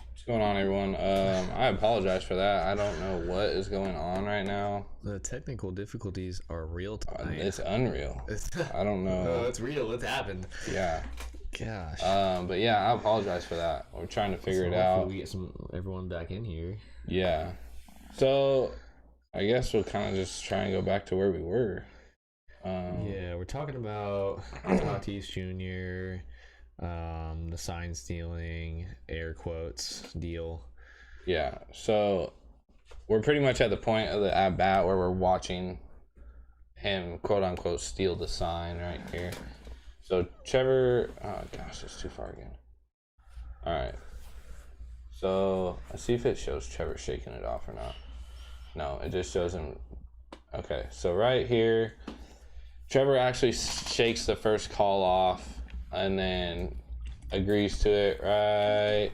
What's going on, everyone? I apologize for that. I don't know what is going on right now. The technical difficulties are real tonight. It's unreal. I don't know. No, it's real. It's happened. Yeah. Gosh. But yeah, I apologize for that. We're trying to figure it out. We get everyone back in here. Yeah. So I guess we'll kind of just try and go back to where we were. Yeah, we're talking about Tatis Jr., the sign stealing, air quotes deal. Yeah. So we're pretty much at the point of the at bat where we're watching him, quote unquote, steal the sign right here. So Trevor, oh gosh, it's too far again. All right. So let's see if it shows Trevor shaking it off or not. No, it just shows him. Okay, so right here, Trevor actually shakes the first call off and then agrees to it right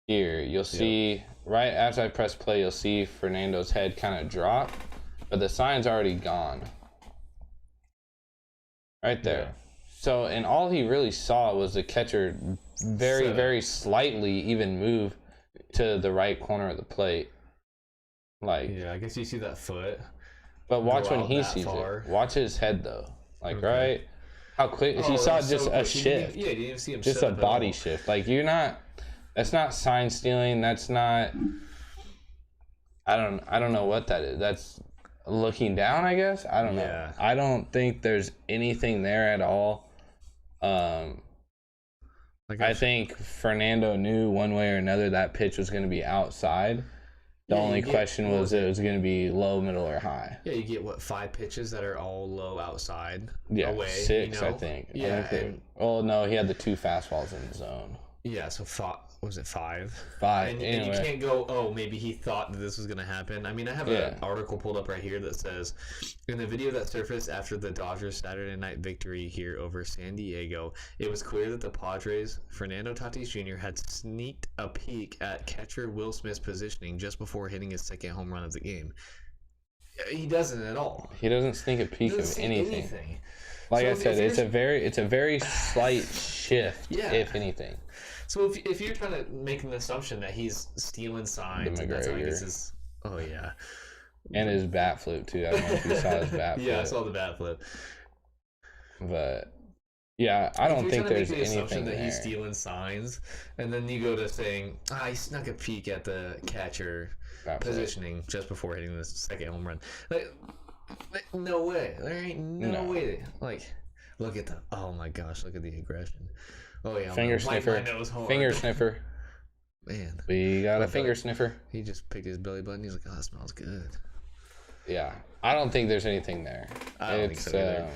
here. You'll see, right as I press play, you'll see Fernando's head kind of drop, but the sign's already gone. Right there. Yeah. So, and all he really saw was the catcher very slightly even move to the right corner of the plate. Like, yeah, I guess you see that foot. But watch when he sees it. Watch his head though. Like, right? How quick he saw just a shift. Yeah, you didn't even see him. Just a body shift. Like, you're not. That's not sign stealing. That's not. I don't know what that is. That's looking down, I guess. I don't know. I don't think there's anything there at all. I think Fernando knew one way or another that pitch was going to be outside. The only question was it was going to be low, middle, or high. Yeah, you get 5 pitches that are all low outside. Yeah, away, 6, I think. Yeah. No, he had the 2 fastballs in the zone. Yeah, so was it 5? 5. And, anyway. And you can't go, oh, maybe he thought that this was going to happen. I mean, I have an article pulled up right here that says, in the video that surfaced after the Dodgers Saturday night victory here over San Diego, it was clear that the Padres, Fernando Tatis Jr., had sneaked a peek at catcher Will Smith's positioning just before hitting his second home run of the game. He doesn't at all. He doesn't sneak a peek of anything. Like I said, it's a very slight shift, if anything. So if you're trying to make an assumption that he's stealing signs, and that's how he gets his, and his bat flip too. I don't know if you saw his bat flip. Yeah, I saw the bat flip. But yeah, I don't think there's anything assumption there. That he's stealing signs, and then you go to saying, he snuck a peek at the catcher positioning just before hitting the second home run. Like, no way. There ain't no way. Like, look at the. Oh my gosh! Look at the aggression. Oh yeah, finger sniffer. Finger sniffer. Man, we got a finger sniffer. He just picked his belly button. He's like, "Oh, that smells good." Yeah, I don't think there's anything there. I don't think so either.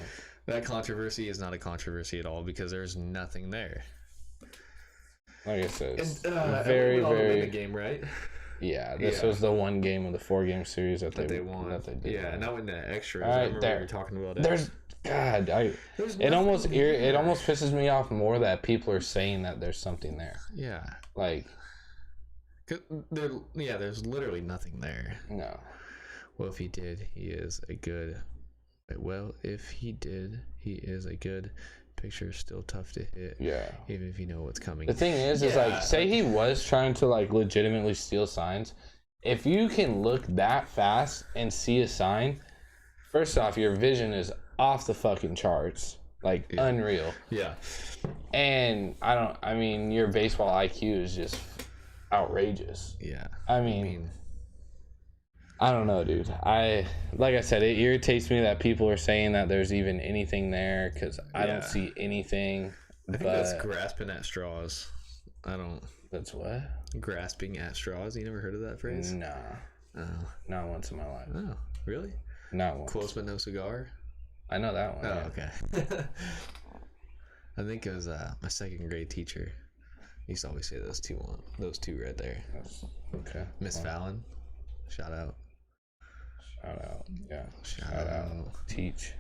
That controversy is not a controversy at all because there's nothing there. Like I said, it's very win the game, right? Yeah, this was the one game of the 4-game series that they won. That they did. Yeah, not in the extras. All right, I remember we were talking about it. It almost pisses me off more that people are saying that there's something there. Yeah. Like, there's literally nothing there. No. Well, if he did, he is a good picture. Still tough to hit. Yeah. Even if you know what's coming. The thing is like, say he was trying to like legitimately steal signs. If you can look that fast and see a sign, first off, your vision is off the fucking charts. Like, unreal. Yeah. And your baseball IQ is just outrageous. Yeah. I mean, I don't know, dude. Like I said, it irritates me that people are saying that there's even anything there because I don't see anything. I think that's grasping at straws. That's what? Grasping at straws. You never heard of that phrase? Nah. Oh. Not once in my life. Oh, really? Not once. Close but no cigar? I know that one. Oh, okay. I think it was my second grade teacher. used to always say those two right there. Okay. Miss Fallon, shout out. Yeah. Shout out. Teach.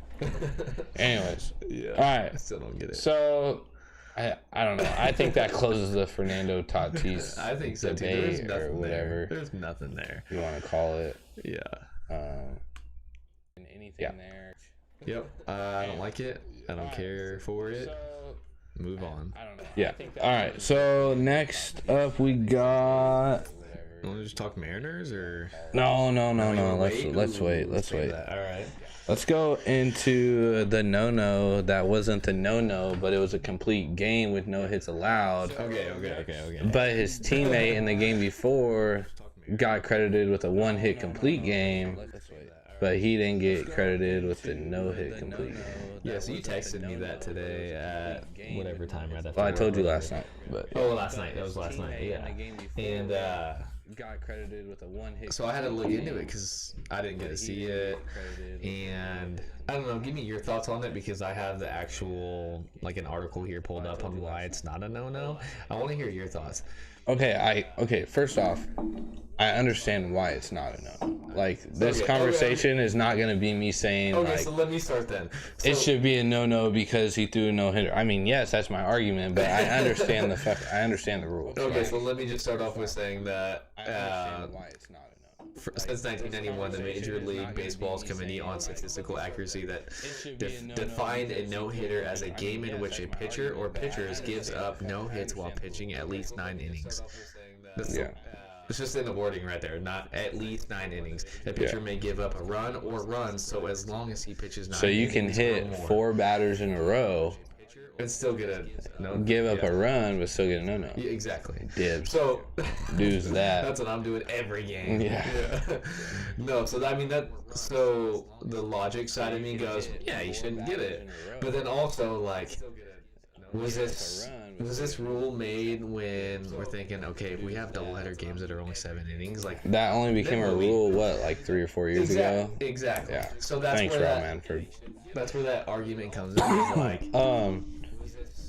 Anyways. Yeah. All right. I still don't get it. So, I don't know. I think that closes the Fernando Tatis I think so too. debate or whatever There's nothing there. you want to call it. Yeah. Anything there. Yep. I don't like it. I don't care for it. Move on. I don't know. Yeah. All right. So next up we got. You want to just talk Mariners or? No. Let's wait. All right. Let's go into the no-no that wasn't the no-no, but it was a complete game with no hits allowed. Okay. But his teammate in the game before got credited with a one-hit complete game, but he didn't get credited with the no-hit complete game. Yeah, so you texted me that today at whatever time right after. Well, I told you last night, but last night. That was last night. Yeah. And got credited with a one-hit. So I had to look into it because I didn't get to see it, and I don't know. Give me your thoughts on it because I have the actual an article here pulled up on why it's not a no-no. I want to hear your thoughts. Okay. First off, I understand why it's not a no. This conversation is not going to be me saying so let me start then. It should be a no because he threw a no hitter. I mean, yes, that's my argument, but I understand I understand the rules. Okay, so let me just start off with saying that I understand why it's not a no. Since 1991, the Major League Baseball's Committee on Statistical Accuracy that defined a no-hitter as a game in which a pitcher or pitchers gives up no hits while pitching at least 9 innings. It's just in the wording right there, not at least 9 innings. A pitcher may give up a run or runs, so as long as he pitches 9 innings. So you can hit 4 batters in a row and still get a no. Give up a run, but still get a no-no. Yeah, exactly. Dibs. So do's that. That's what I'm doing every game. Yeah. No, so I mean that. So the logic side of me goes, yeah, you shouldn't get it. But then also was this rule made when we're thinking, okay, if we have doubleheader games that are only 7 innings, that only became a rule 3 or 4 years ago? Exactly. Yeah. So that's Thanks, where that's where that argument comes in.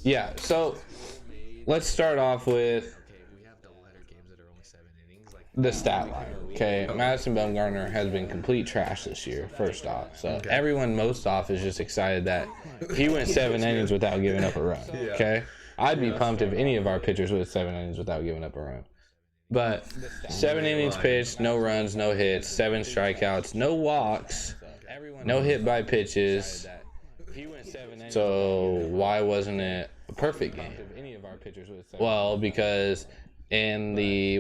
Yeah. So let's start off with the stat line. Okay, Madison Bumgarner has been complete trash this year, first off. So everyone most off is just excited that he went 7 innings without giving up a run. Okay? I'd be pumped if any of our pitchers went 7 innings without giving up a run. But 7 innings pitched, no runs, no hits, 7 strikeouts, no walks, no hit by pitches. So why wasn't it a perfect game? Well, because in the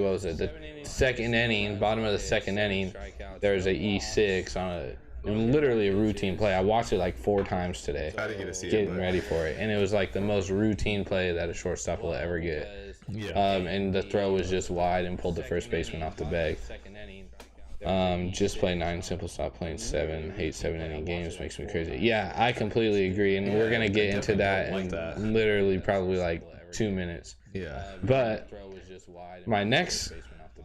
second inning, bottom of the second inning, there's a E6 on literally a routine play. I watched it 4 times today. I didn't get to see getting ready for it, and it was the most routine play that a shortstop will ever get. Yeah. And the throw was just wide and pulled the first baseman off the bag. Just play 9 simple, stop playing 7. Hate 7-inning games, makes me crazy. Yeah, I completely agree, and we're gonna get into that in literally probably 2 minutes. Yeah. But my next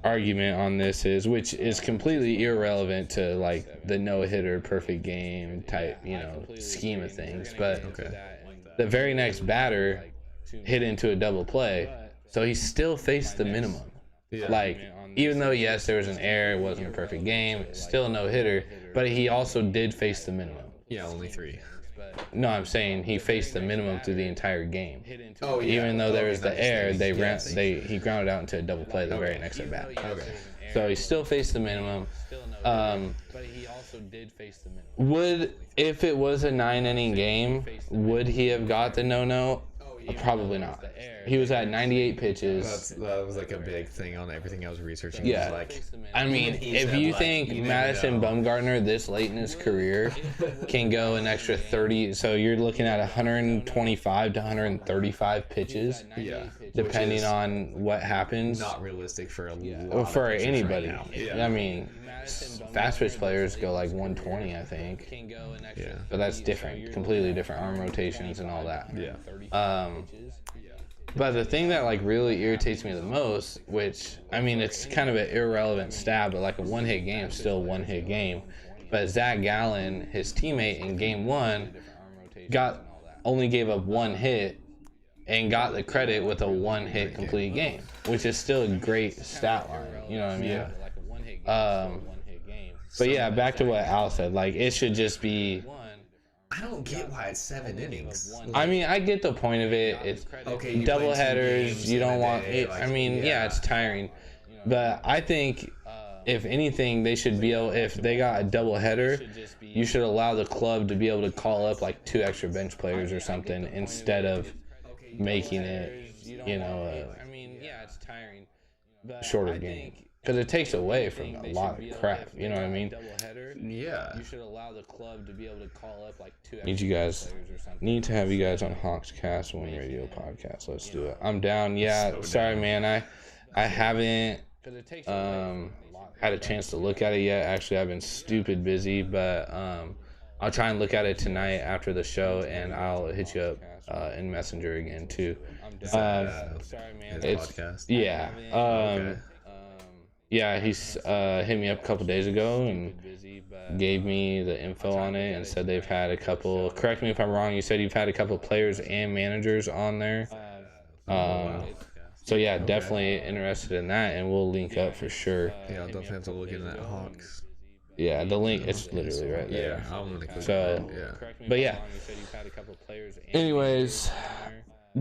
argument on this which is completely irrelevant to the no-hitter perfect game type scheme of things, but the very next batter hit into a double play, so he still faced the minimum. Even though yes, there was an error, it wasn't a perfect game, still a no-hitter, but he also did face the minimum. Yeah, only 3. No, I'm saying he faced the minimum through the entire game. Oh, yeah. Even though there was the error, he grounded out into a double play the very next at bat. Okay. So he still faced the minimum. But he also did face the minimum. If it was a 9-inning game, would he have got the no-no? Probably not. He was at 98 pitches. That was a big thing on everything I was reaching. Yeah. I mean, if you think Madison Bumgarner this late in his career can go an extra 30, so you're looking at 125 to 135 pitches. Yeah. Depending on what happens. Not realistic for anybody. Right yeah. I mean, fast pitch players go 120, I think. Yeah. But that's different, completely different arm rotations and all that. Yeah. But the thing that really irritates me the most, which I mean it's kind of an irrelevant stat, but a one-hit game is still a one-hit game. But Zach Gallen, his teammate in game 1, only gave up 1 hit and got the credit with a one-hit complete game, which is still a great stat line. You know what I mean? Yeah. But yeah, back to what Al said. Like, it should just be. I don't get why it's 7 innings. I mean, I get the point of it. It's Okay, double headers. You don't want it. I mean, yeah, it's tiring. But I think, if anything, they should be able. If they got a double header, you should allow the club to be able to call up like 2 extra bench players or something instead of making it, a shorter game. Because it takes away from a lot of crap. You know what I mean? Yeah. You should allow the club to be able to call up like 2 need to have you guys on Hawks Cast One Radio podcast. Let's do it. I'm down. Yeah. Sorry, man. I haven't had a chance to look at it yet. Actually, I've been stupid busy, but I'll try and look at it tonight after the show, and I'll hit you up in Messenger again too. Sorry, man. It's podcast. Yeah. Okay. Yeah, he's hit me up a couple days ago and gave me the info on it and said they've had a couple. Correct me if I'm wrong. You said you've had a couple players and managers on there. So yeah, definitely interested in that, and we'll link up for sure. Yeah, I'll definitely have to look into that Hawks. Yeah, the link, it's literally right there. Yeah, I'm gonna click so, yeah. But yeah. Anyways,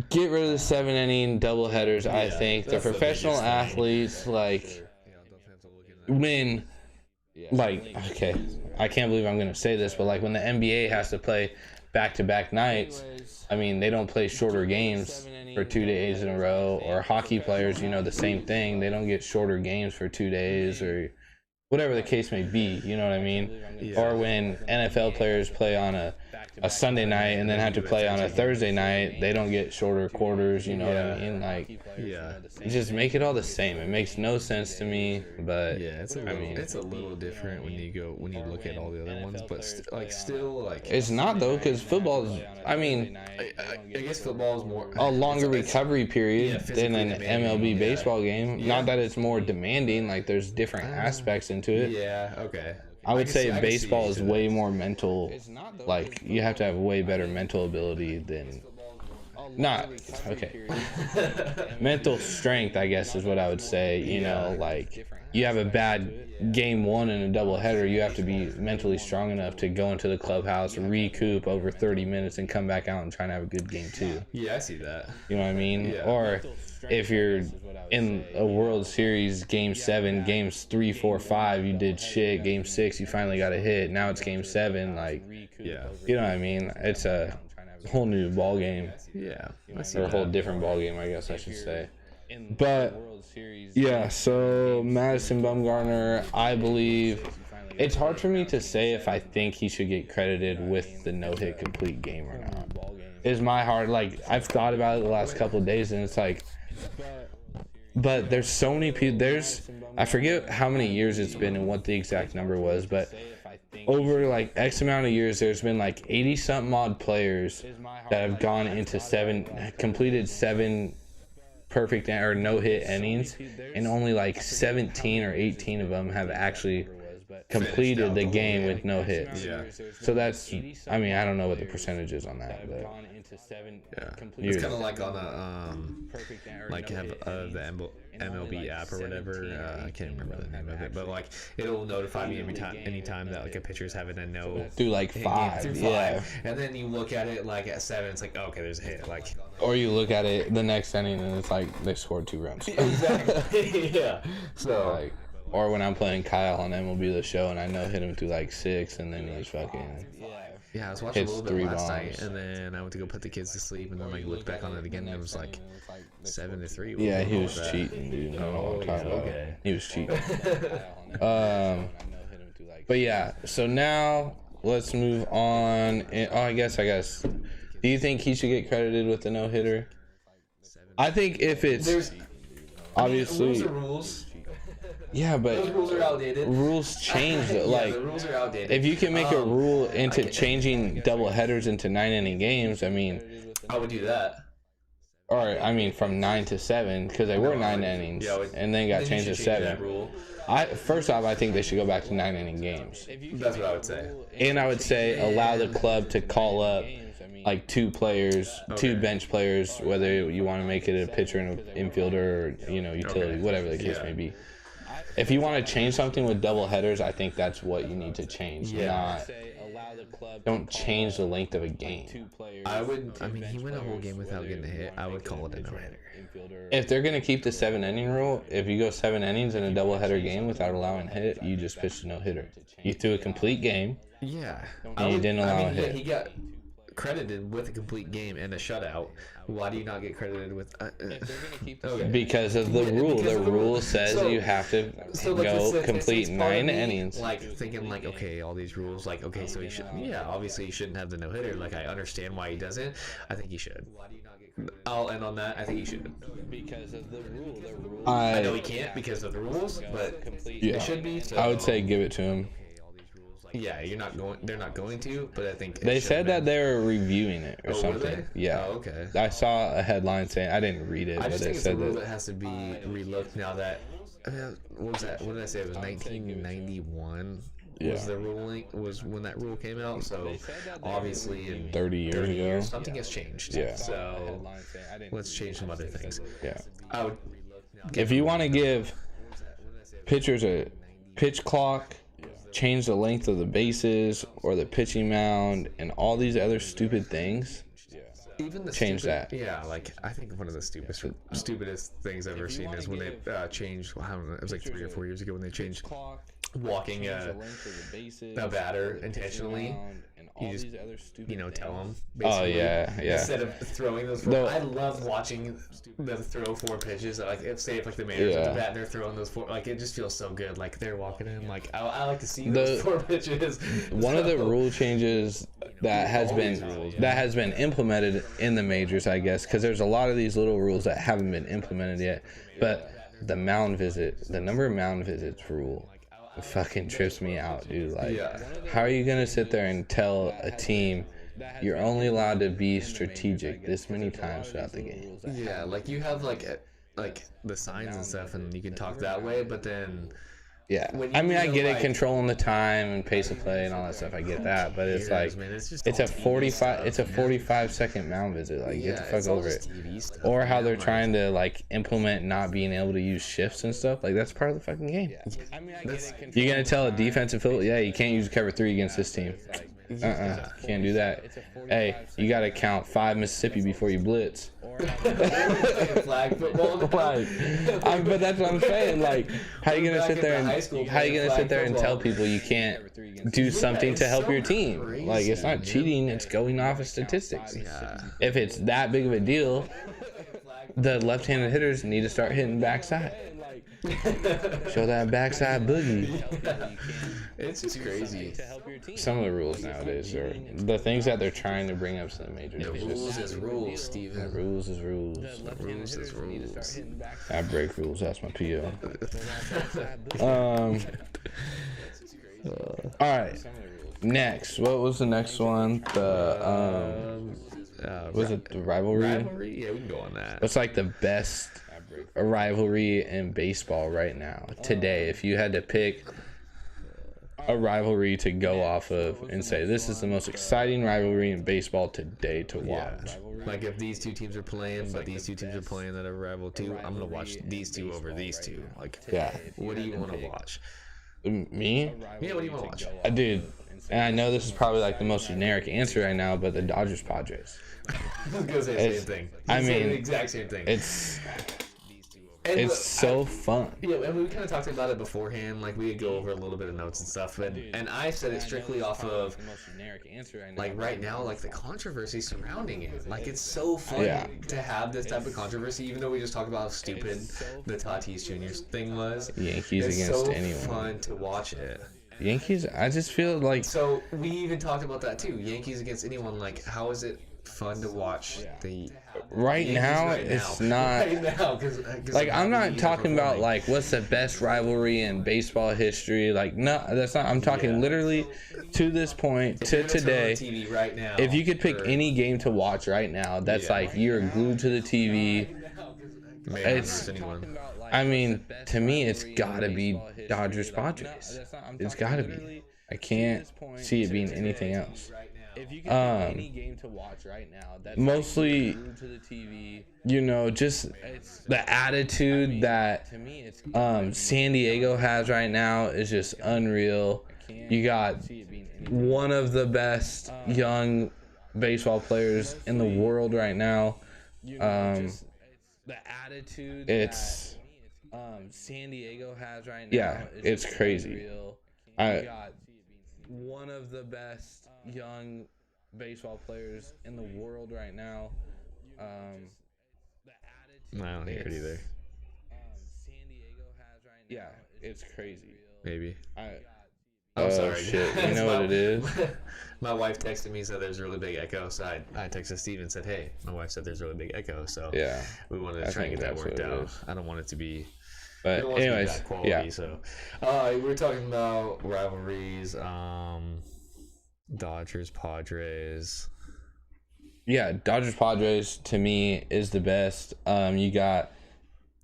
get rid of the 7-inning double headers. I think the professional athletes when, okay, I can't believe I'm gonna say this, but like when the NBA has to play back-to-back nights, I mean, they don't play shorter games for 2 days in a row, or hockey players, the same thing. They don't get shorter games for 2 days or whatever the case may be, you know what I mean? Yeah. Or when NFL players play on a Sunday night and then have to play on a Thursday night, they don't get shorter quarters, you know what I mean? Like, just make it all the same. It makes no sense to me, but yeah, it's a little different when you look at all the other ones, but still it's not though, because football is, I guess football is more a longer recovery period than an MLB baseball game. Not that it's more demanding, like there's different aspects into it. Yeah, okay. I would say baseball is way more mental. Like, you have to have way better mental ability than... mental strength, I guess, is what I would say. Like, you have a bad game one in a doubleheader, you have to be mentally strong enough to go into the clubhouse, recoup over 30 minutes, and come back out and try and have a good game two. Yeah, I see that. You know what I mean? Yeah. Or if you're in a World Series, Game 7, Games 3, 4, 5, you did shit. Game 6, you finally got a hit. Now it's Game 7. Like, yeah, you know what I mean? It's a whole new ball game. Yeah, or a whole different ball game, I guess I should say. But yeah, so Madison Bumgarner, I believe it's hard for me to say if I think he should get credited with the no-hit complete game or not. Is my heart, like, I've thought about it the last couple of days, and it's like, but there's so many people. I forget how many years it's been and what the exact number was, but over like X amount of years, there's been like 80-something odd players that have gone into completed 7 perfect or no-hit innings, and only like 17 or 18 of them have actually completed the game with no hits. Yeah. So that's, I mean, I don't know what the percentage is on that, but yeah, it's kind of like on a like have the MLB app or whatever. I can't remember the name of it, but like it'll notify me anytime that like a pitcher's having a no through like 5, yeah. And then you look at it like at 7, it's like, oh, okay, there's a hit. Like, or you look at it the next inning and it's like they scored 2 runs. Exactly. Yeah. So like, or when I'm playing Kyle on MLB The Show and I know hit him through like 6 and then he's fucking. Yeah, I was watching a little bit last night, and then I went to go put the kids to sleep, and then like looked back on it again, and it was like 7-3. Yeah, he was cheating, dude. I don't know what I'm talking about. He was cheating. But yeah, so now let's move on. I guess. Do you think he should get credited with the no hitter? I think if it's obviously rules are rules. Yeah, but those rules are outdated. Rules change. Like, the rules are outdated. If you can make a rule into changing double headers into 9-inning games, I mean, I would do that. Or I mean, from 9 to 7, because they were 9 innings, and then got changed to 7. First off, I think they should go back to 9-inning games. That's what I would say. And I would say allow the club to call up like two players, two bench players, whether you want to make it a pitcher and an infielder or, you know, utility, whatever the case may be. If you want to change something with double headers, I think that's what you need to change. Don't change the length of a game. I mean, he went a whole game without getting a hit. I would call it a no-hitter. If they're going to keep the 7-inning rule, if you go 7 innings in a doubleheader game without allowing a hit, you just pitched a no-hitter. You threw a complete game. Yeah. And you didn't allow a hit. He got credited with a complete game and a shutout. Why do you not get credited with because of the rule? The rule says you have to go complete 9 innings. Like thinking like, okay, all these rules, like, okay, so he should, obviously he shouldn't have the no-hitter. Like, I understand why he doesn't. I think he should. I'll end on that. I think he should. Because of the rule. I know he can't because of the rules, but it should be. So. I would say give it to him. Yeah, they're not going to, but I think they said that they were reviewing it or something. Yeah. Oh, okay. I saw a headline saying, I didn't read it, but it it's said a rule that has to be relooked now that what was that? What did I say? It was 1991. Was the ruling when that rule came out? So obviously in 30 years ago, something has changed. Yeah. So let's change some other things. Yeah. I would. If you want to give pitchers a pitch clock, change the length of the bases or the pitching mound and all these other stupid things, even the change that. Yeah, like I think one of the stupidest things I've ever seen is when they changed. I don't know, it was like 3 or 4 years ago when they changed walking a batter intentionally. You just, tell them. Oh, yeah. Instead of throwing those. I love watching them throw 4 pitches. Like, if the manager's at the bat and they're throwing those 4. Like, it just feels so good. Like, they're walking in. Like, I like to see those 4 pitches. One of the rule changes that has been implemented in the majors, I guess, because there's a lot of these little rules that haven't been implemented yet. But the number of mound visits rule fucking trips me out, dude. Like, how are you gonna sit there and tell a team you're only allowed to be strategic this many times throughout the game? Yeah, like you have like the signs and stuff, and you can talk that way, but then I mean, I get it, controlling the time and pace of play and all that stuff. I get that, but it's like it's a 45-second mound visit. Like, get the fuck over it. Or how they're trying to like implement not being able to use shifts and stuff. Like, that's part of the fucking game. You're gonna tell a defensive field, you can't use cover 3 against this team. Can't do that. Hey, you gotta count 5 Mississippi before you blitz. Flag football. But that's what I'm saying. Like, how you gonna sit there and tell people you can't do something to help your team? Like, it's not cheating. It's going off of statistics. If it's that big of a deal, the left-handed hitters need to start hitting backside. Show that backside boogie. It's just crazy. Some of the rules nowadays are the things that they're trying to bring up to the majors. Rules is rules, Steven. Rules is rules. Rules is rules. I break rules. That's my PO. All right. Next, what was the next one? Was it the rivalry? Rivalry? Yeah, we can go on that. What's like the best rivalry in baseball right now? Today, if you had to pick a rivalry to go off of and say this is the most exciting rivalry in baseball today to watch. Like, if these two teams are playing, but these two teams are playing that are rival too, I'm gonna watch these two over these two. Like, what do you want to watch? Me? Yeah, what do you want to watch? Dude, and I know this is probably like the most generic answer right now, but the Dodgers Padres. I was gonna say the same thing. I mean, the exact same thing. It's so fun. Yeah, and we kind of talked about it beforehand. Like, we would go over a little bit of notes and stuff. And I said it strictly off of, like, right now, like, the controversy surrounding it. Like, it's so fun to have this type of controversy, even though we just talked about how stupid the Tatis Jr. thing was. Yankees against anyone. It's so fun to watch it. Yankees, I just feel like... So, we even talked about that, too. Yankees against anyone. Like, how is it fun to watch the... Right now, it's not. Right now, cause like, I'm not talking about like what's the best rivalry in baseball history. Like, no, that's not. I'm talking literally to this point, to today. TV right now, if you could pick any game to watch right now, that's like you're glued to the TV. It's. I mean, to me, it's gotta be Dodgers Padres. It's gotta be. I can't see it being anything else. if you could pick any game to watch right now, that's mostly glued to the TV. You know, just the attitude that San Diego has right now is just unreal. You got one of the best young baseball players in the world right now. The attitude it's San Diego has right now is it's crazy. Unreal. You got one of the best young baseball players in the world right now. I don't hear it either. San Diego has right now. Yeah, it's crazy. Maybe. I'm sorry. Shit. You know what it is? My wife texted me and said there's a really big echo. So I texted Steve and said, hey, my wife said there's a really big echo. So yeah, we wanted to try and get that worked out. I don't want it to be. But anyways, quality, yeah. So we're talking about rivalries, Dodgers, Padres. Yeah, Dodgers, Padres to me is the best. You got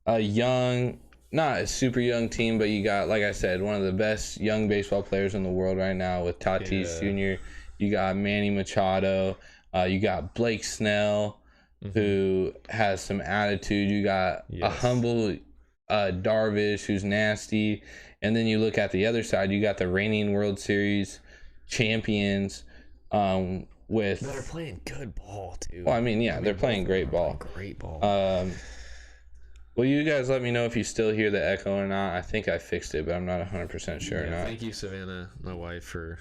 a young, not a super young team, but you got, like I said, one of the best young baseball players in the world right now with Tatis Jr. You got Manny Machado. You got Blake Snell, who has some attitude. You got a humble Darvish, who's nasty. And then you look at the other side, you got the reigning World Series champions with that are playing good ball too. Well, I mean, they're playing great ball. Great ball. Well, you guys let me know if you still hear the echo or not. I think I fixed it, but I'm not 100% sure or not. Thank you, Savannah, my wife, for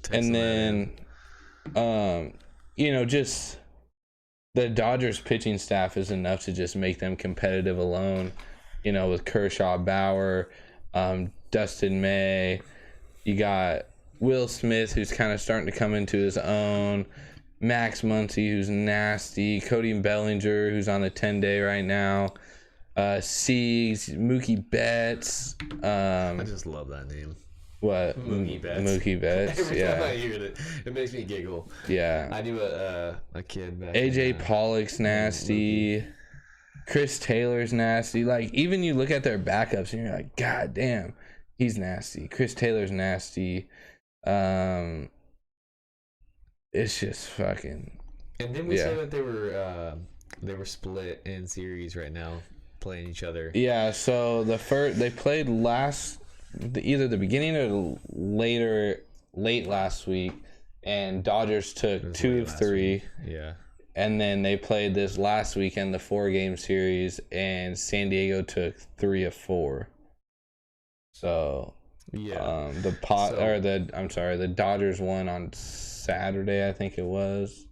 texting. And then you know, just the Dodgers pitching staff is enough to just make them competitive alone. You know, with Kershaw, Bauer, Dustin May, you got Will Smith, who's kind of starting to come into his own, Max Muncy, who's nasty, Cody Bellinger, who's on a 10-day right now, Siegs, Mookie Betts. I just love that name. What? Mookie Betts. Mookie Betts. Every time I hear it, it makes me giggle. Yeah. I knew a kid back AJ Pollock's nasty. Mookie. Chris Taylor's nasty. Like, even you look at their backups and you're like, God damn, he's nasty. Chris Taylor's nasty. It's just fucking. And then we said that they were split in series right now, playing each other. Yeah. So they played either the beginning or late last week, and Dodgers took 2 of 3. Yeah. And then they played this last weekend, the 4-game series, and San Diego took 3 of 4. So the Dodgers won on Saturday, I think it was,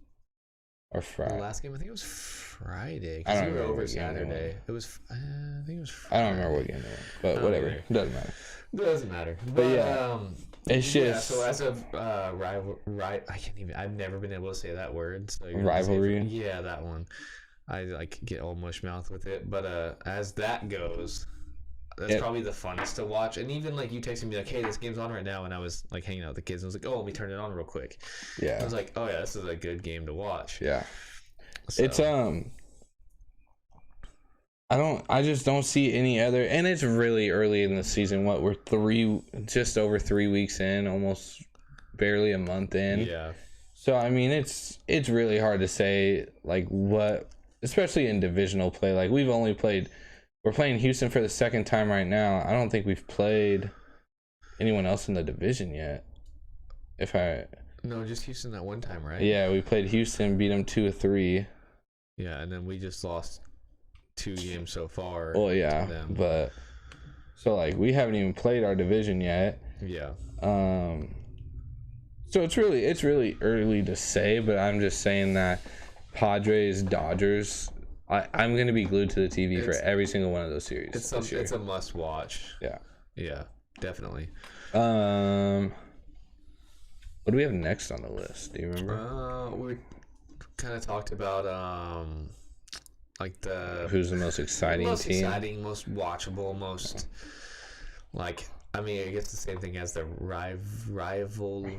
or Friday. The last game, I think it was Friday. I don't remember over Saturday. It was. I think it was Friday. I don't remember what game it was, but whatever, it doesn't matter. Doesn't matter. But yeah. It's just so as of I've never been able to say that word. So rivalry. That one. I get all mush mouth with it. But as that goes, that's probably the funnest to watch. And even like you texting me like, "Hey, this game's on right now," and I was like hanging out with the kids, and I was like, "Oh, let me turn it on real quick." Yeah. I was like, "Oh yeah, this is a good game to watch." Yeah. So. It's I just don't see any other, and it's really early in the season. We're just over 3 weeks in, almost barely a month in. Yeah. So I mean, it's really hard to say like what, especially in divisional play. Like we're playing Houston for the second time right now. I don't think we've played anyone else in the division yet. No, just Houston that one time, right? Yeah, we played Houston, beat them 2 of 3. Yeah, and then we just lost 2 games so far. Well, yeah, but so like we haven't even played our division yet. Yeah. So it's really early to say, but I'm just saying that Padres, Dodgers, I'm gonna be glued to the TV for every single one of those series. It's a must watch. Yeah. Yeah, definitely. What do we have next on the list? Do you remember? We kind of talked about like who's the most exciting team? Most watchable, most like. I mean, I guess the same thing as the rivalry.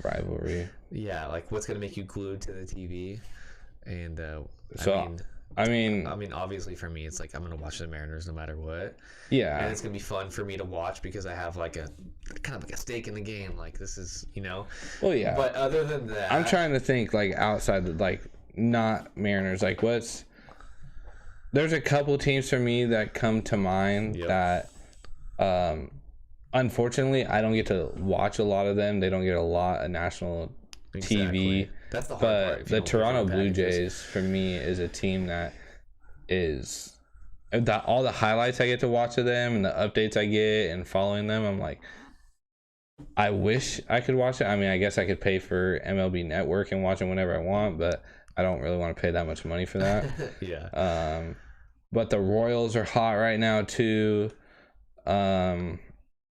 Rivalry. Yeah, like what's gonna make you glued to the TV, and I mean, obviously for me, it's like I'm gonna watch the Mariners no matter what. yeah, and it's gonna be fun for me to watch because I have like a kind of like a stake in the game. Like this is, well, yeah. But other than that, I'm trying to think like outside of like not Mariners. Like there's a couple teams for me that come to mind that, unfortunately, I don't get to watch a lot of them. They don't get a lot of national TV. That's the hard but part. The Toronto Blue Jays for me is a team that is all the highlights I get to watch of them and the updates I get and following them. I'm like, I wish I could watch it. I mean, I guess I could pay for MLB Network and watch it whenever I want, but I don't really want to pay that much money for that. Yeah. But the Royals are hot right now too.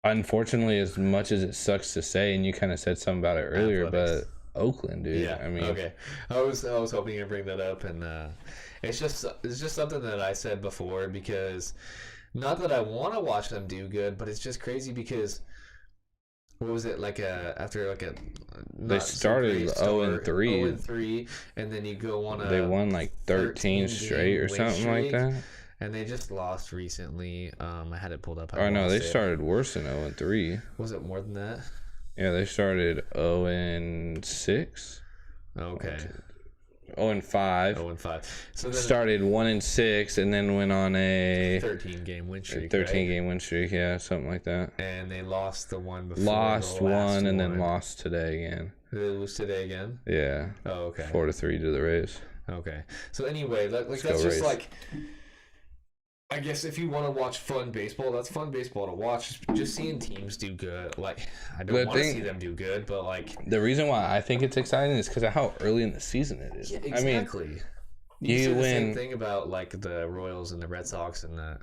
Unfortunately, as much as it sucks to say, and you kind of said something about it earlier, Athletics. but Oakland, dude. Yeah. I mean, okay. I was hoping to bring that up, and it's just something that I said before because not that I want to watch them do good, but it's just crazy because what was it like after like a they started 0-3, and then you go on they won like 13 straight or something like that. And they just lost recently. I had it pulled up. Oh no, they started worse than 0-3. Was it more than that? Yeah, they started 0-6. Okay. 0-5. 0-5. So then started 1-6 and then went on a 13-game win streak. 13-game win streak, yeah, something like that. And they lost the one before. Lost one and then lost today again. Did they lose today again? Yeah. Oh, okay. 4-3 to the Rays. Okay. So anyway, that's just Rays. Like, I guess if you want to watch fun baseball, that's fun baseball to watch. Just seeing teams do good. Like, I don't want to see them do good, but like the reason why I think it's exciting is because of how early in the season it is. Yeah, exactly. I mean, you win. The same thing about like the Royals and the Red Sox and the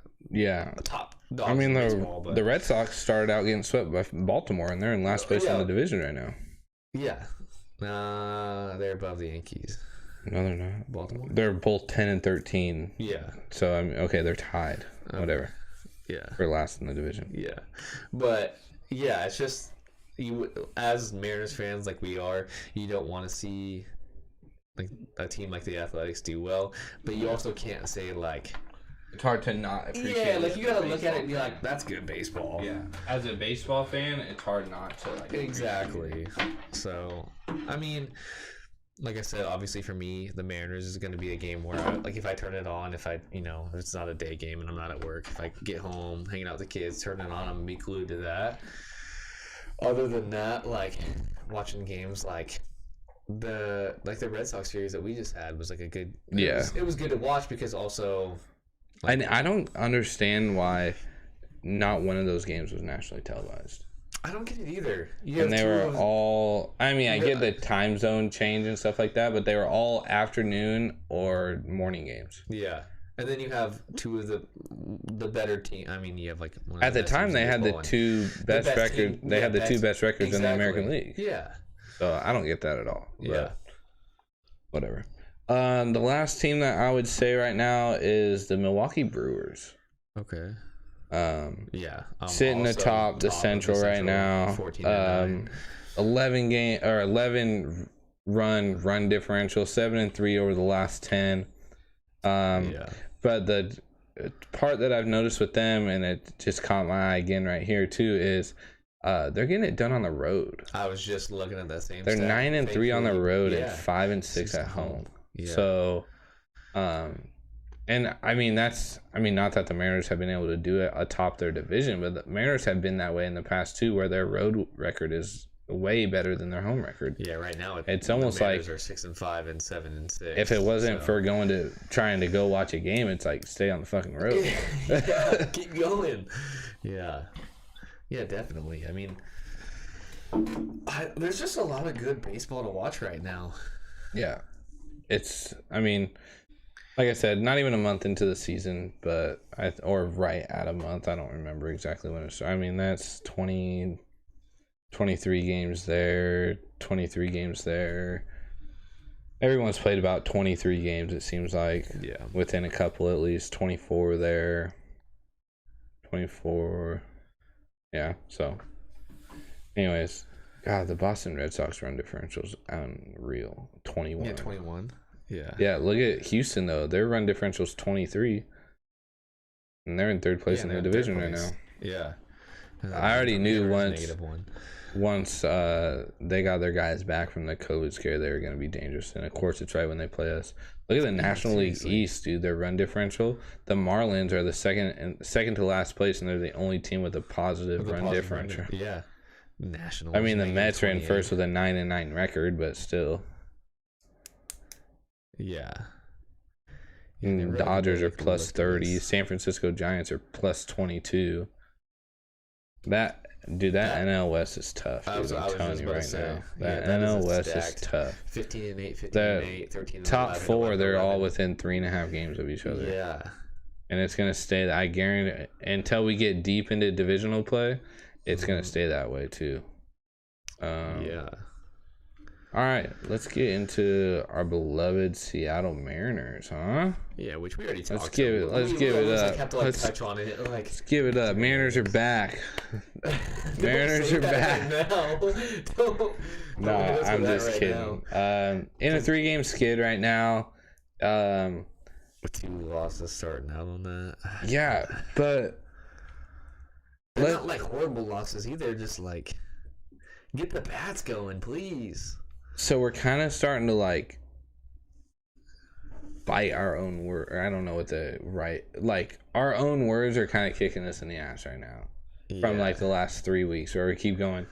top dogs. I mean, baseball, the Red Sox started out getting swept by Baltimore, and they're in last place in the division right now. Yeah, they're above the Yankees. No, they're not. Baltimore. They're both 10-13. Yeah. So I mean, okay, they're tied. Whatever. Yeah. For last in the division. Yeah, but yeah, it's just you as Mariners fans like we are, you don't want to see like a team like the Athletics do well, but you also can't say like it's hard to not appreciate. Yeah, like you gotta look at it and be like, that's good baseball. Yeah. As a baseball fan, it's hard not to like. Exactly. So, I mean, like I said, obviously for me, the Mariners is going to be a game where, like, if I turn it on, if it's not a day game and I'm not at work, if I get home, hanging out with the kids, turn it on, I'm going to be glued to that. Other than that, like, watching games like the Red Sox series that we just had was like a good. It was good to watch because also. Like, I don't understand why not one of those games was nationally televised. I don't get it either. And they were all, I mean, I get the time zone change and stuff like that, but they were all afternoon or morning games. Yeah. And then you have two of the better team. I mean, you have like one of at the time they had the two best records. They had the two best records in the American League. Yeah. So I don't get that at all. Yeah. Whatever. The last team that I would say right now is the Milwaukee Brewers. Okay. Sitting atop the Central right now. 11 run differential, 7-3 over the last 10. But the part that I've noticed with them, and it just caught my eye again right here too, is they're getting it done on the road. I was just looking at that same. They're 9-3 on the road and 5-6 at home. Yeah. So, and I mean not that the Mariners have been able to do it atop their division, but the Mariners have been that way in the past too, where their road record is way better than their home record. Yeah, right now it's almost the like Mariners are 6-5 and 7-6. If it wasn't for trying to go watch a game, it's like stay on the fucking road. Yeah, keep going. Yeah, definitely. I mean, there's just a lot of good baseball to watch right now. Yeah, I mean, like I said, not even a month into the season, but or right at a month. I don't remember exactly when it started. I mean, that's 23 games there, 23 games there. Everyone's played about 23 games, it seems like. Yeah. Within a couple at least. 24 there. 24. Yeah, so. Anyways. God, the Boston Red Sox run differential's unreal. 21. Yeah, 21. Yeah. Yeah, look at Houston, though. Their run differential is 23. And they're in third place in the division right now. Yeah. I already knew -1. once they got their guys back from the COVID scare, they were going to be dangerous. And of course, it's right when they play us. Look at the National League East, dude. Their run differential. The Marlins are the second to last place, and they're the only team with a positive run differential. Yeah. National. I mean, the Mets are in first with a 9-9 record, but still. Yeah. And Dodgers are plus 30. San Francisco Giants are plus 22. That NL West is tough. Dude, I'm telling you right now. That NL West is tough. 15-8, 15-8, 13-11. Top 4, they're all within 3.5 games of each other. Yeah. And it's gonna stay. I guarantee until we get deep into divisional play, it's gonna stay that way too. Yeah. All right, let's get into our beloved Seattle Mariners, huh? Yeah, which we already talked Let's give it up. Have to, let's touch on it. Let's give it up. Mariners are back. Mariners are back. No, I'm just kidding. In a 3-game skid right now. With 2 losses starting out on that. Yeah, but they're not like horrible losses either. Just like get the bats going, please. So we're kind of starting to like bite our own word. I don't know what our own words are kind of kicking us in the ass right now from like the last 3 weeks, where we keep going,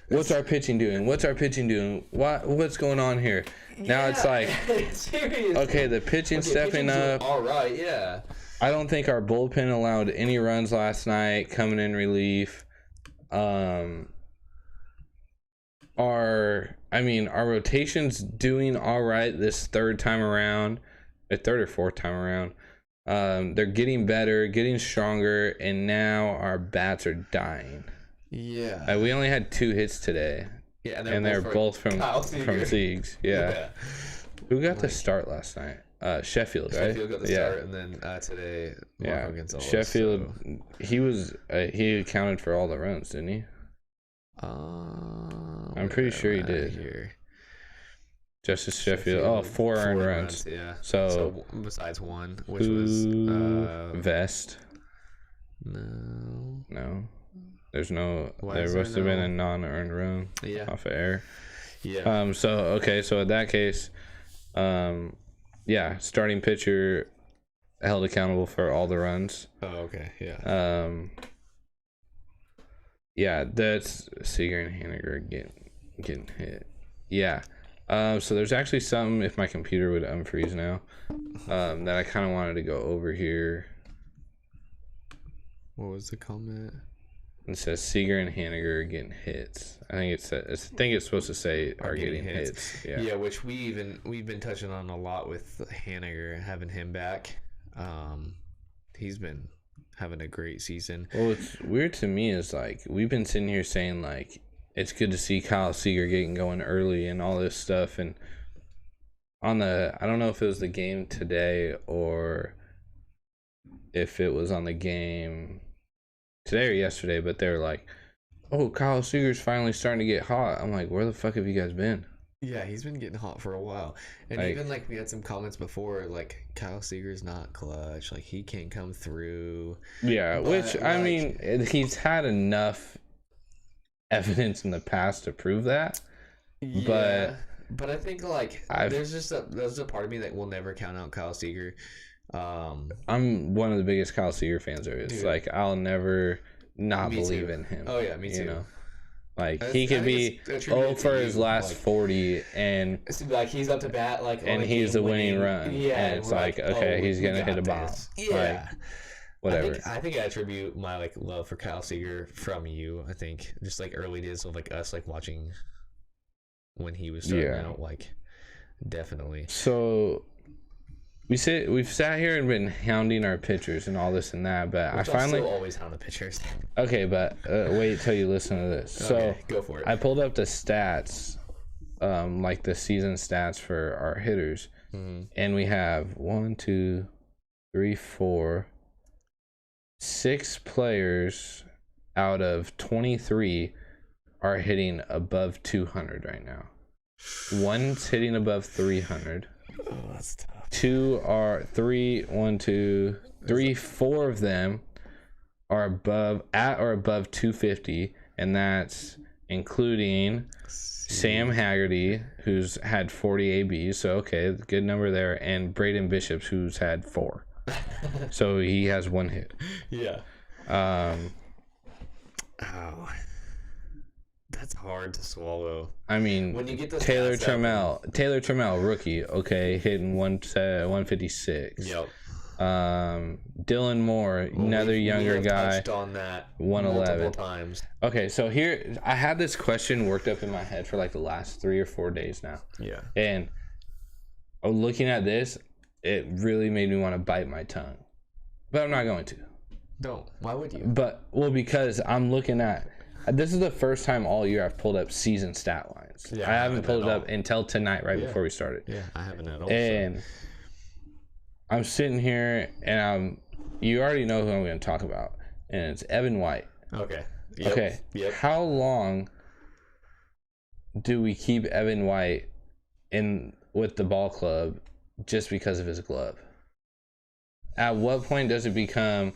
what's our pitching doing? What's our pitching doing? What's going on here? Now it's like, seriously. Okay, the pitching's stepping up. All right, yeah. I don't think our bullpen allowed any runs last night coming in relief. Our rotation's doing all right this third or fourth time around. They're getting better, getting stronger, and now our bats are dying. Yeah. We only had 2 hits today. Yeah, and they're both from Siegs. Yeah. Who got the start last night? Sheffield, right? Sheffield got the start, and then today, Marco Gonzalez. Sheffield, he accounted for all the runs, didn't he? I'm pretty sure he did. Here. Justice Sheffield. 4 earned runs. Yeah. So besides 1, which was Vest. No. There's no. There must have been a non-earned run. Yeah. Off of air. Yeah. So in that case, starting pitcher held accountable for all the runs. Oh, okay. Yeah. Yeah, that's Seager and Haniger getting hit. Yeah. So there's actually something, if my computer would unfreeze now, that I kind of wanted to go over here. What was the comment? It says Seager and Haniger are getting hits. I think it's supposed to say are getting hits. Yeah. Yeah, which we've been touching on a lot with Haniger, having him back. He's been having a great season. Well, what's weird to me is like we've been sitting here saying like it's good to see Kyle Seager getting going early and all this stuff, and I don't know if it was the game today or if it was on the game today or yesterday, but they were like, oh, Kyle Seager's finally starting to get hot. I'm like, where the fuck have you guys been? Yeah, he's been getting hot for a while. And even like we had some comments before, like Kyle Seager's not clutch, like he can't come through. Yeah, which I mean, he's had enough evidence in the past to prove that. Yeah, but I think like there's a part of me that will never count out Kyle Seager. I'm one of the biggest Kyle Seager fans there is. Dude, like I'll never not believe in him. Oh yeah, me too. You know? Like he could be for his last 40 and like he's up to bat and he's the winning run. Yeah, and it's like okay, he's gonna hit a bomb. Yeah, like, whatever. I think I attribute my like love for Kyle Seager from you. I think just like early days of like us like watching when he was starting out, like definitely. So we've sat here and been hounding our pitchers and all this and that, but I finally always hound the pitchers. Okay, but wait till you listen to this. So go for it. I pulled up the stats, like the season stats for our hitters, and we have 1, 2, 3, 4, 6 players out of 23 are hitting above 200 right now. One's hitting above 300. Oh, that's tough. 4 of them are above 250, and that's including Sam Haggerty, who's had 40 ABs, so okay, good number there, and Braden Bishops, who's had 4. So he has 1 hit. Yeah. That's hard to swallow. I mean, when you get the Taylor Trammell, rookie, okay, hitting 156. Yep. Dylan Moore, another younger guy, touched on that 111 multiple times. Okay, so here I had this question worked up in my head for like the last 3 or 4 days now. Yeah. And looking at this, it really made me want to bite my tongue, but I'm not going to. Don't. Why would you? Because I'm looking at. This is the first time all year I've pulled up season stat lines. Yeah, I haven't pulled it up until tonight, before we started. Yeah, I haven't at all. And I'm sitting here, and you already know who I'm going to talk about, and it's Evan White. Okay. Yep. Okay. Yep. How long do we keep Evan White in with the ball club just because of his glove? At what point does it become,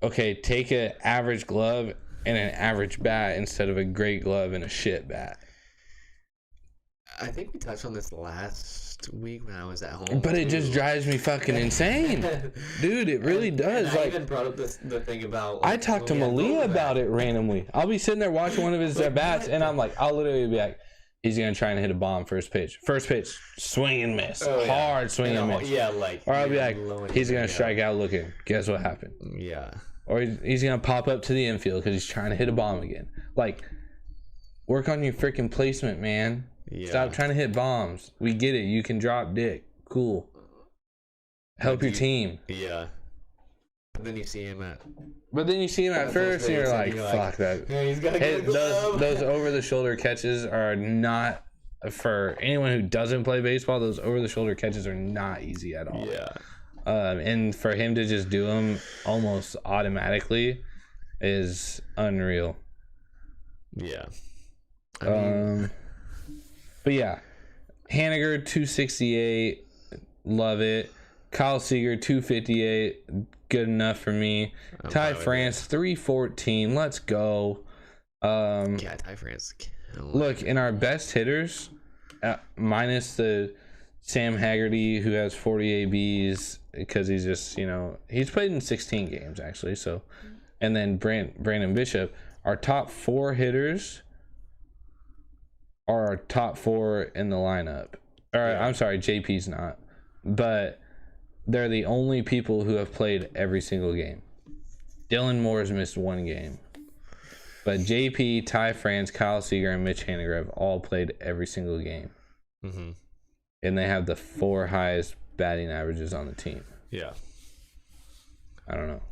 okay, take an average glove and an average bat instead of a great glove and a shit bat? I think we touched on this last week when I was at home. But it just drives me fucking insane. Dude, it really does. And I even brought up the thing about... I talked to Malia about it randomly. I'll be sitting there watching one of his bats, and I'm like, I'll literally be like, he's going to try and hit a bomb first pitch. First pitch, swing and miss. Hard swing and miss. Yeah, like... Or I'll be like, he's going to strike out looking. Guess what happened? Yeah. Or he's going to pop up to the infield because he's trying to hit a bomb again. Like, work on your freaking placement, man. Yeah. Stop trying to hit bombs. We get it. You can drop dick. Cool. Help your team. Yeah. But then you see him at first, and you're like, fuck that. Yeah, he's got a those over-the-shoulder catches are not, for anyone who doesn't play baseball, those over-the-shoulder catches are not easy at all. Yeah. And for him to just do them almost automatically is unreal. Yeah. But yeah, Haniger 268, love it. Kyle Seager 258, good enough for me. Ty France 314, let's go. Yeah, Ty France. Look, in our best hitters, minus the Sam Haggerty, who has 40 ABs because he's just, he's played in 16 games actually. So, and then Brandon Bishop, our top 4 hitters are our top 4 in the lineup. I'm sorry, JP's not, but they're the only people who have played every single game. Dylan Moore's missed 1 game, but JP, Ty France, Kyle Seager, and Mitch Haniger have all played every single game. Mm-hmm. And they have the 4 highest batting averages on the team. Yeah. I don't know.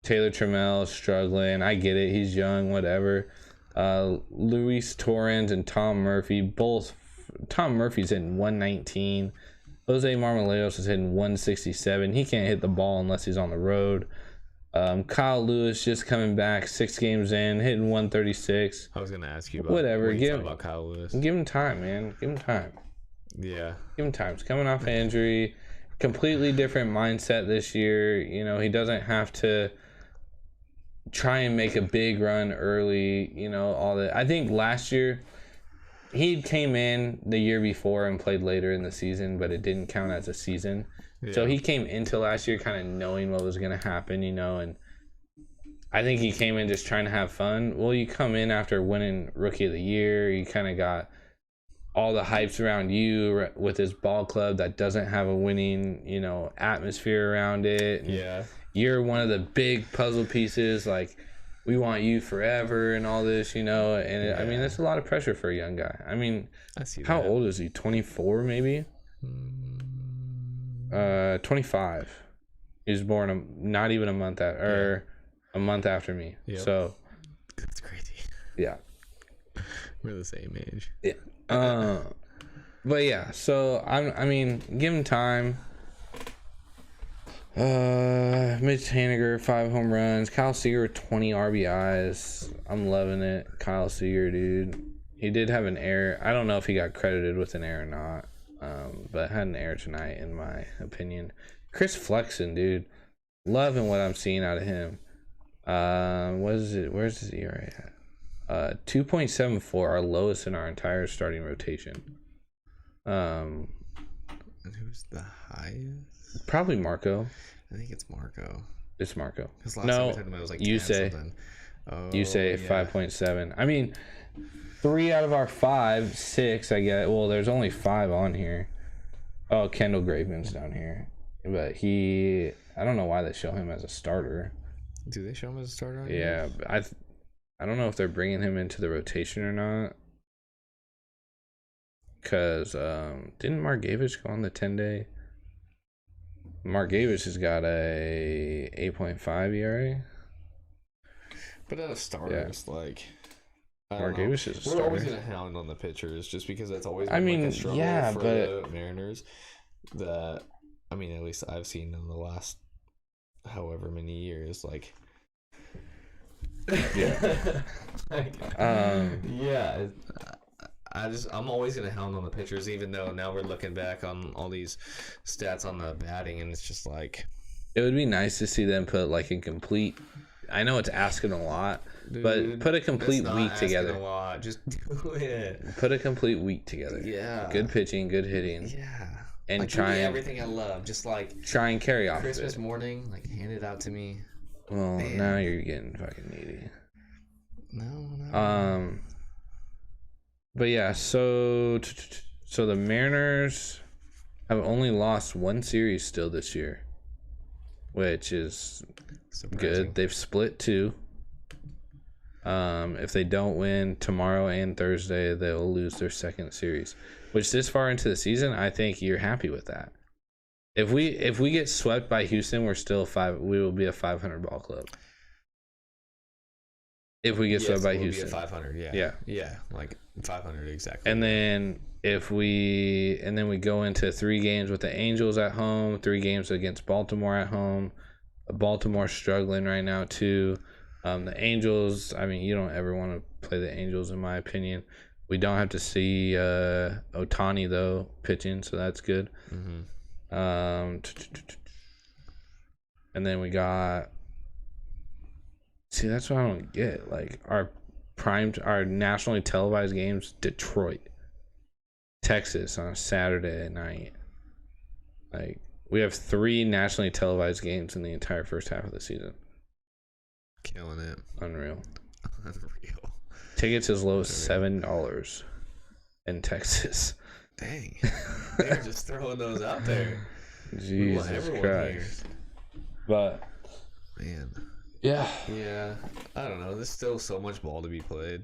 Taylor Trammell struggling. I get it. He's young, whatever. Luis Torrens and Tom Murphy, Tom Murphy's hitting 119. Jose Marmoleos is hitting 167. He can't hit the ball unless he's on the road. Kyle Lewis just coming back 6 games in, hitting 136. I was gonna ask you about whatever. About Kyle Lewis. Give him time, man. Give him time. Yeah. Give him time. He's coming off an injury. Completely different mindset this year. He doesn't have to try and make a big run early, all that. I think last year he came in the year before and played later in the season, but it didn't count as a season. Yeah. So he came into last year kind of knowing what was going to happen, and I think he came in just trying to have fun. Well, you come in after winning Rookie of the Year, you kind of got all the hypes around you with this ball club that doesn't have a winning, atmosphere around it. And yeah. You're one of the big puzzle pieces, like, we want you forever and all this, and I mean, that's a lot of pressure for a young guy. I mean, how old is he? 24 maybe? 25. He was born not even a month a month after me. Yep. So that's crazy. Yeah. We're the same age. Yeah. But yeah, so I mean, give him time. Mitch Haniger 5 home runs. Kyle Seager 20 RBIs. I'm loving it. Kyle Seager, dude. He did have an error. I don't know if he got credited with an error or not, but had an error tonight, in my opinion. Chris Flexen, dude. Loving what I'm seeing out of him. What is it? Where's his ERA at? 2.74, our lowest in our entire starting rotation. And who's the highest? Probably Marco. I think it's Marco. It's Marco. Last time we talked about it was like you 10 say. Something. Oh, You say 5.7. I mean, 3 out of our 5, 6, I get. Well, there's only 5 on here. Oh, Kendall Graveman's down here. But I don't know why they show him as a starter. Do they show him as a starter? Yeah, but I don't know if they're bringing him into the rotation or not. Because didn't Margevich go on the 10-day? Margevich has got a 8.5 ERA. But as a starter, it's like... Margevich is a starter. We're always going to hound on the pitchers just because that's always been a struggle for the Mariners. That, I mean, at least I've seen in the last however many years, like... Yeah. Yeah. I'm always gonna hound on the pitchers, even though now we're looking back on all these stats on the batting, and it's just like it would be nice to see them put like a complete. I know it's asking a lot, but put a complete week together. A lot. Just do it. Put a complete week together. Yeah. Good pitching, good hitting. Yeah. And like, try everything I love. Just like try and carry off Christmas morning, like hand it out to me. Well, now you're getting fucking needy. No. But yeah, so the Mariners have only lost 1 series still this year, which is good. They've split 2. If they don't win tomorrow and Thursday, they'll lose their 2nd series. Which this far into the season, I think you're happy with that. If we get swept by Houston, we will be a 500 ball club. If we get swept by Houston, be a 500, yeah, like 500 exactly. And then we go into 3 games with the Angels at home, 3 games against Baltimore at home. Baltimore's struggling right now too. The Angels, I mean, you don't ever want to play the Angels in my opinion. We don't have to see Ohtani though pitching, so that's good. And then we got. See, that's what I don't get. Like our nationally televised games: Detroit, Texas on a Saturday night. Like we have 3 nationally televised games in the entire first half of the season. Killing it. Unreal. Unreal. Tickets as low as $7 in Texas. Dang. They're just throwing those out there. Jesus Christ. But man. Yeah. I don't know. There's still so much ball to be played.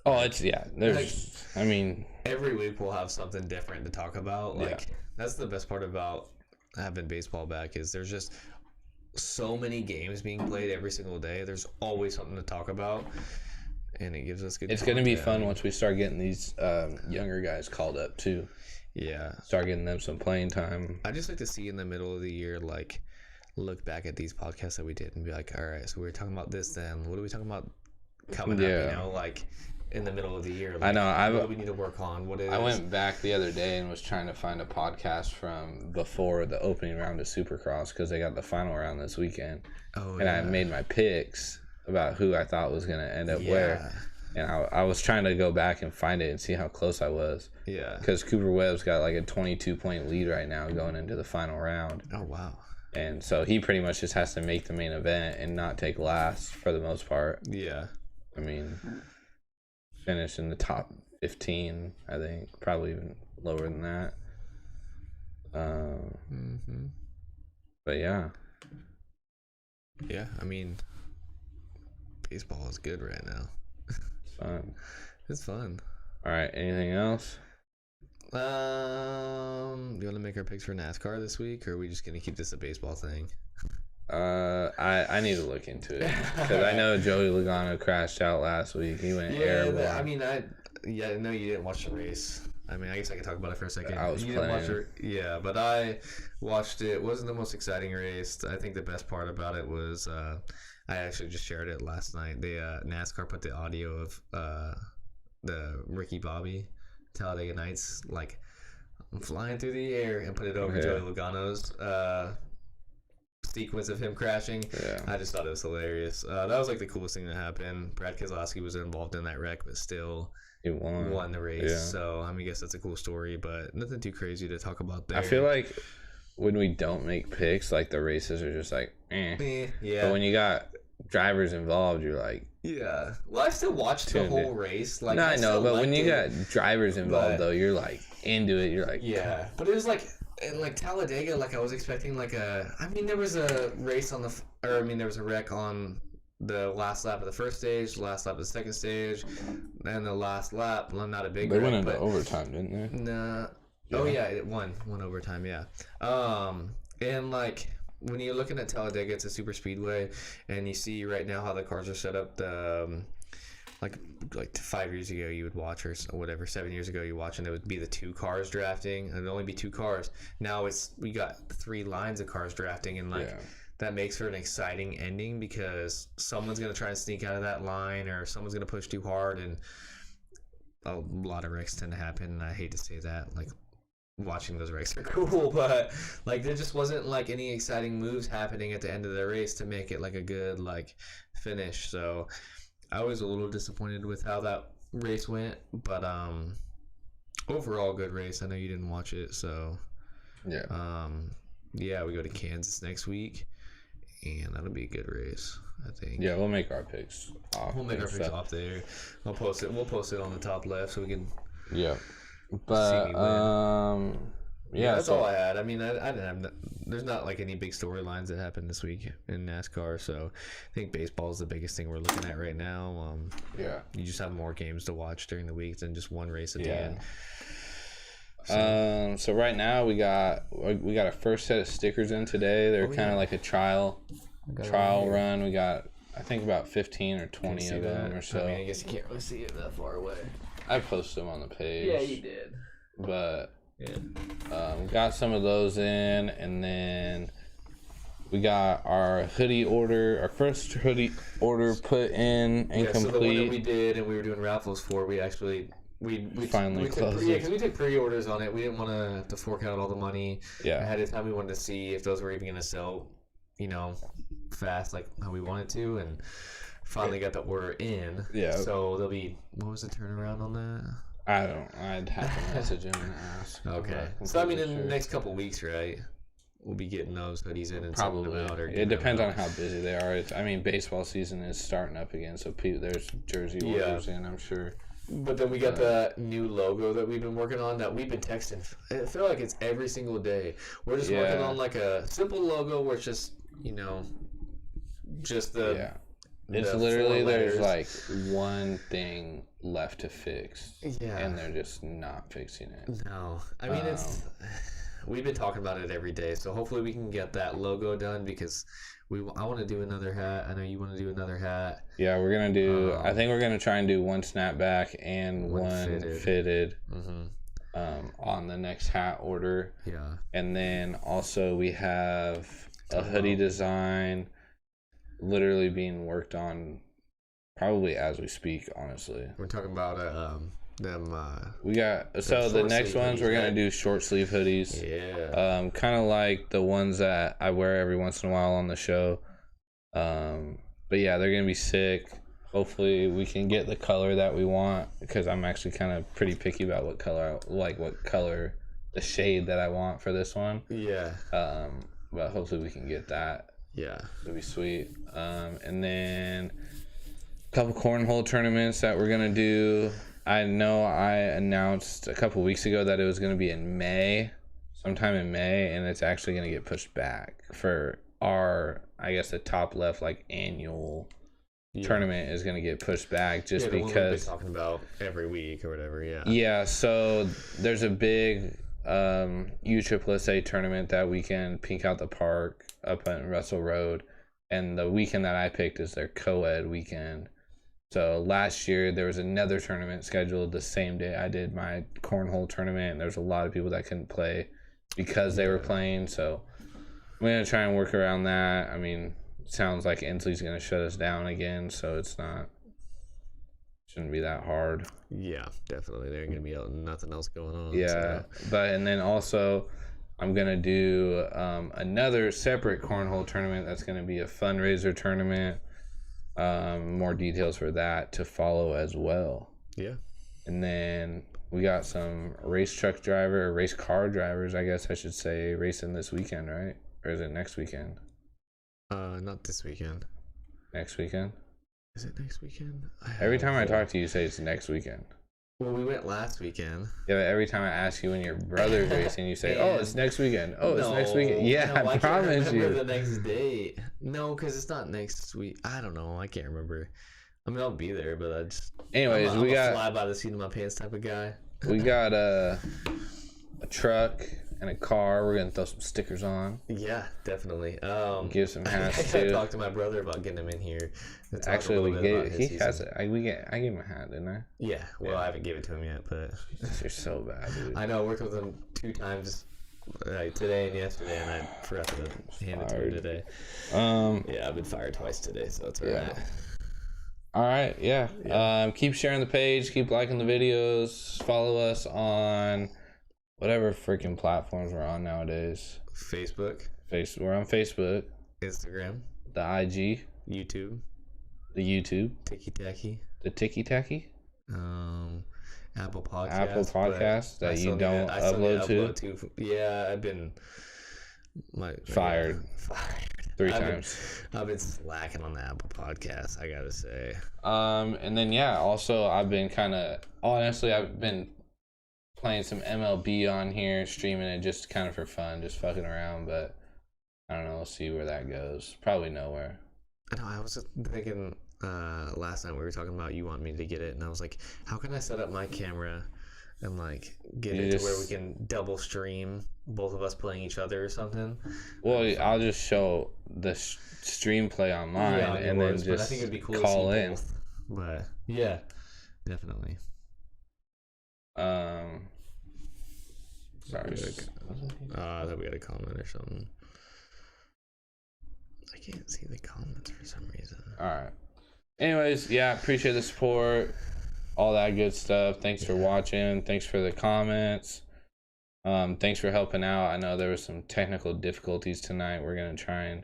Oh, there's I mean, every week we'll have something different to talk about. Like that's the best part about having baseball back is there's just so many games being played every single day. There's always something to talk about, and it gives us good. It's going to be fun once we start getting these younger guys called up too. Yeah, start getting them some playing time. I just like to see in the middle of the year, like look back at these podcasts that we did and be like, all right, so we were talking about this then. What are we talking about coming up? You know, like in the middle of the year. Like, I know. What do we need to work on? I went back the other day and was trying to find a podcast from before the opening round of Supercross because they got the final round this weekend. Oh, and I made my picks about who I thought was going to end up where. And I was trying to go back and find it and see how close I was. Yeah. Because Cooper Webb's got like a 22-point lead right now going into the final round. Oh, wow. And so he pretty much just has to make the main event and not take last for the most part. Yeah. I mean, finish in the top 15, I think. Probably even lower than that. But yeah. Yeah, I mean, baseball is good right now. It's fun. It's fun. All right, anything else? Do you want to make our picks for NASCAR this week, or are we just going to keep this a baseball thing? I need to look into it because I know Joey Logano crashed out last week. He went airborne. I mean, I know you didn't watch the race. I mean, I guess I could talk about it for a second. I was playing. But I watched it. It wasn't the most exciting race. I think the best part about it was I actually just shared it last night. NASCAR put the audio of the Ricky Bobby Talladega Nights, like I'm flying through the air, and put it over Joey Logano's sequence of him crashing. Yeah. I just thought it was hilarious. That was like the coolest thing that happened. Brad Keselowski was involved in that wreck, but still he won the race. Yeah. So I guess that's a cool story, but nothing too crazy to talk about there. I feel like when we don't make picks, like the races are just like, yeah. But when you got drivers involved, you're like, yeah. Well, I still watched the whole race. Like, no, I know, but when you got drivers involved, though, you're like into it. You're like, yeah. But it was like, in like Talladega, like I was expecting like there was a race there was a wreck on the last lap of the first stage, the last lap of the second stage, and the last lap. Well, not a big they wreck, went into overtime, didn't they? Nah. Yeah. Oh yeah, it won overtime. Yeah. And like when you're looking at Talladega, it's a super speedway, and you see right now how the cars are set up. Like 5 years ago, you would watch, or whatever, 7 years ago, you watch, and it would be the two cars drafting, and it'd only be two cars. Now we got 3 lines of cars drafting, and that makes for an exciting ending because someone's gonna try and sneak out of that line, or someone's gonna push too hard, and a lot of wrecks tend to happen. And I hate to say that, like, watching those wrecks are cool, but like there just wasn't like any exciting moves happening at the end of the race to make it like a good like finish. So I was a little disappointed with how that race went, but overall good race. I know you didn't watch it, so yeah, we go to Kansas next week, and that'll be a good race, I think. Yeah, we'll make our picks off. We'll make our picks off there. We'll post it on the top left so we can but that's all I had. I mean, I didn't have. There's not like any big storylines that happened this week in NASCAR, so I think baseball is the biggest thing we're looking at right now. You just have more games to watch during the week than just one race at the end. So right now we got a first set of stickers in today. They're kind of like a trial run. We got, I think, about 15 or 20 of them or so. I mean, I guess you can't really see it that far away. I posted them on the page. Yeah, you did. But got some of those in, and then we got our first hoodie order put in and complete. So the one that we did and we were doing raffles for, we actually we finally closed it. Yeah, because we did pre-orders on it. We didn't want to have to fork out all the money ahead of time. We wanted to see if those were even going to sell, fast like how we wanted to, and finally got the order in. Yeah. So there'll be, what was the turnaround on that? I'd have to message him and ask. Okay. So I mean, in the next couple of weeks, right? We'll be getting those hoodies in and probably them out. Or it depends on how busy they are. Baseball season is starting up again, so there's jersey orders in, I'm sure. But then we got the new logo that we've been working on that we've been texting. I feel like it's every single day. We're just working on like a simple logo where it's just, just the... It's literally, there's like one thing left to fix. Yeah. And they're just not fixing it. No. I mean, we've been talking about it every day, so hopefully we can get that logo done because I want to do another hat. I know you want to do another hat. Yeah, we're going to do, I think we're going to try and do one snapback and one fitted on the next hat order. Yeah. And then also we have a hoodie design literally being worked on probably as we speak, honestly. We're talking about we got, so the next ones we're gonna do short sleeve hoodies. Yeah. Kind of like the ones that I wear every once in a while on the show. But yeah, they're gonna be sick. Hopefully we can get the color that we want, because I'm actually kind of pretty picky about what color the shade that I want for this one. Yeah. But hopefully we can get that. Yeah. It'd be sweet. And then a couple cornhole tournaments that we're going to do. I know I announced a couple weeks ago that it was going to be in May, sometime in May, and it's actually going to get pushed back for our, I guess, the TopLeft like annual tournament is going to get pushed back just because. One we've been talking about every week or whatever. Yeah. Yeah. So there's a big USSSA tournament that weekend, Pink Out the Park up on Russell Road, and the weekend that I picked is their co-ed weekend. So last year there was another tournament scheduled the same day I did my cornhole tournament, and there's a lot of people that couldn't play because they were playing. So I'm gonna try and work around that. I mean, it sounds like Inslee's gonna shut us down again, so it's Shouldn't be that hard. Yeah, definitely. They're gonna be out, nothing else going on. Yeah, so. and then also I'm gonna do another separate cornhole tournament. That's gonna be a fundraiser tournament. More details for that to follow as well. Yeah. And then we got some race car drivers, I guess I should say, racing this weekend, right? Or is it next weekend? Not this weekend. Next weekend? Is it next weekend? Every time I talk to you, you say it's next weekend. Well, we went last weekend. Yeah, but every time I ask you when your brother's racing, you say, "Oh, it's next weekend." Oh, it's next weekend. Yeah, no, I promise you. The next date. No, because it's not next week. I don't know. I can't remember. I mean, I'll be there, but I just. Anyways, I'm we got fly by the seat of my pants type of guy. We got a truck and a car. We're gonna throw some stickers on. Yeah, definitely. Give some hats I too. talked to my brother about getting him in here. Actually, I gave him a hat, didn't I? Yeah. Well, I haven't given it to him yet, but you're so bad, dude. I know. I worked with him 2 times, like today and yesterday, and I forgot to hand it to him today. Yeah, I've been fired twice today, so it's alright. All right, yeah. Keep sharing the page, keep liking the videos, follow us on whatever freaking platforms we're on nowadays. Facebook. We're on Facebook. Instagram. The IG. YouTube. The YouTube. Tiki Tacky. The Tiki Tacky. Apple Podcasts. Apple Podcasts that you don't upload to. Yeah, I've been fired. 3 times. I've been slacking on the Apple Podcast, I gotta say. And then also I've been I've been playing some MLB on here, streaming it just kind of for fun, just fucking around, but I don't know, we'll see where that goes. Probably nowhere. I know, I was thinking last night we were talking about you want me to get it, and I was like, how can I set up my camera and like get it to where we can double stream both of us playing each other or something? Well, I'll just show the stream play on mine and then just I think it'd be cool call to see in. Both. But yeah, definitely. Sorry. I thought we had a comment or something. I can't see the comments for some reason. All right. Anyways, appreciate the support, all that good stuff. Thanks for watching. Thanks for the comments. Thanks for helping out. I know there was some technical difficulties tonight. We're gonna try and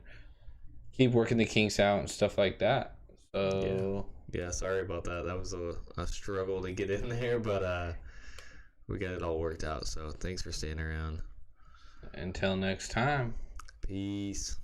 keep working the kinks out and stuff like that. So yeah, sorry about that. That was a struggle to get in there, but we got it all worked out. So thanks for staying around. Until next time. Peace.